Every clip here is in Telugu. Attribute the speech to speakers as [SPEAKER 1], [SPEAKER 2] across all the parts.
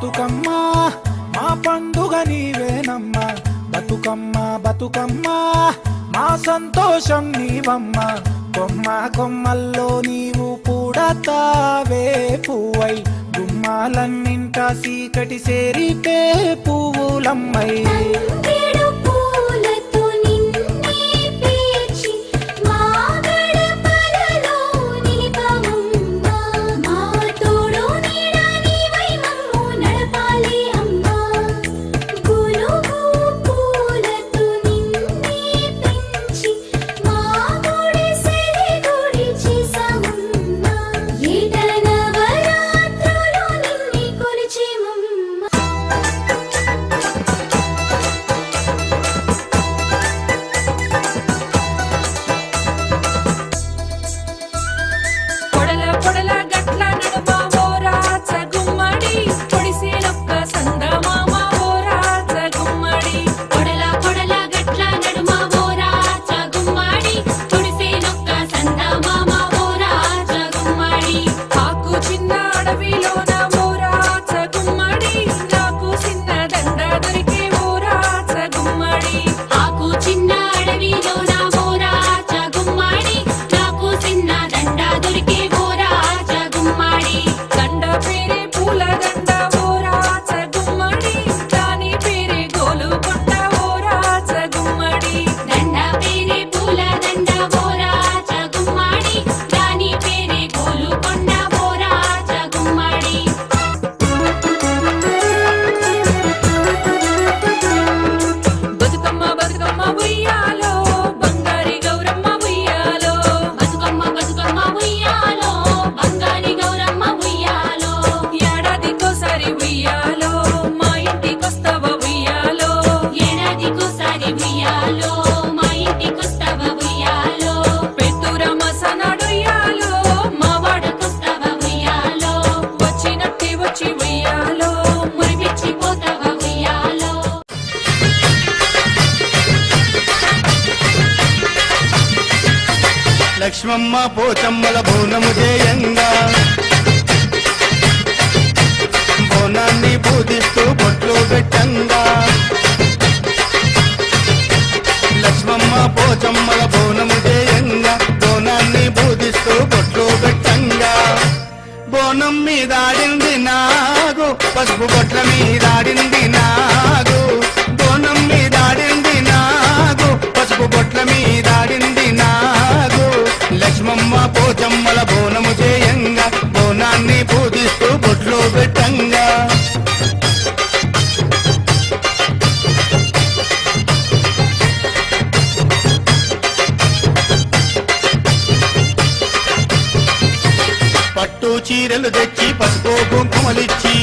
[SPEAKER 1] బతుకమ్మ మా పండుగ నీవేనమ్మా బతుకమ్మ బతుకమ్మ మా సంతోషం నీవమ్మ కొమ్మ కొమ్మల్లో నీవు పూడతావే పువ్వై గుమ్మాలన్నింట చీకటి సేరితే పువ్వులమ్మై
[SPEAKER 2] లక్ష్మమ్మ పోచమ్మల బోనము చేయంగా బోనాన్ని పూజిస్తూ బొట్లు పెట్టంగా లక్ష్మమ్మ పోచమ్మల బోనము చేయంగా బోనాన్ని పూజిస్తూ బొట్లు పెట్టంగా బోనం మీదాడింది నాగు పసుపు బొట్ల మీదాడింది నాగు బోనం మీదాడింది నాగు పసుపు బొట్ల మీదాడింది నాగు లక్ష్మమ్మ పోచమ్మల బోనము చేయంగా బోనాన్ని పూజిస్తూ బొట్లు పెట్టంగా పట్టు చీరలు తెచ్చి పసుపు కుంకుమలిచ్చి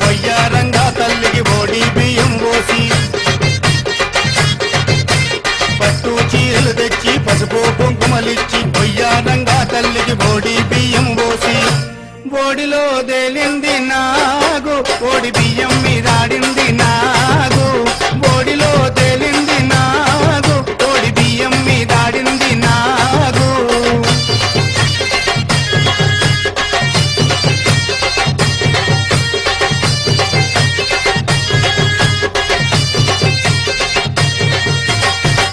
[SPEAKER 2] వయ్యారంగా తల్లికి ఓడి బియ్యం పోసి పట్టు చీరలు తెచ్చి పసుపు కుంకుమలిచ్చి వయ్యారంగా తల్లికి ఓడి బియ్యం పోసి ఓడిలో తేలింది నాగు ఓడి బియ్యం మీదాడింది నాగు ఓడిలో తేలింది నాగు ఓడి బియ్యం మీదాడింది నాగు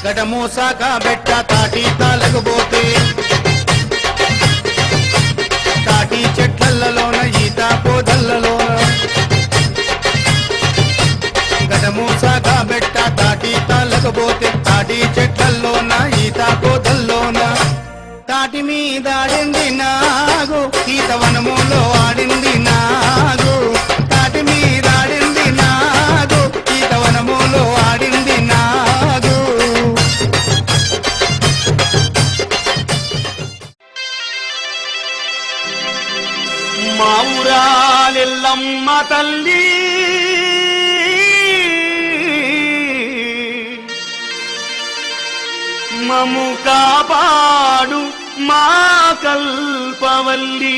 [SPEAKER 2] గడమోసాక బెట్ట తాటి తాలకపోతే తాటి చెట్లలోన ఈత పోదల్లలోన గడమోసాక బెట్ట తాటి తాలకపోతే తాటి చెట్లలోన ఈత పోదల్లోన తాటి మీదాడింది నాగు ఈతవనములో ఆడింది నాగు తాటి మీదాడింది నాగు ఈతవనములో ఆడింది నాగు మా ఊరాలెల్లమ్మ తల్లి మము కాపాడు మా కల్పవల్లి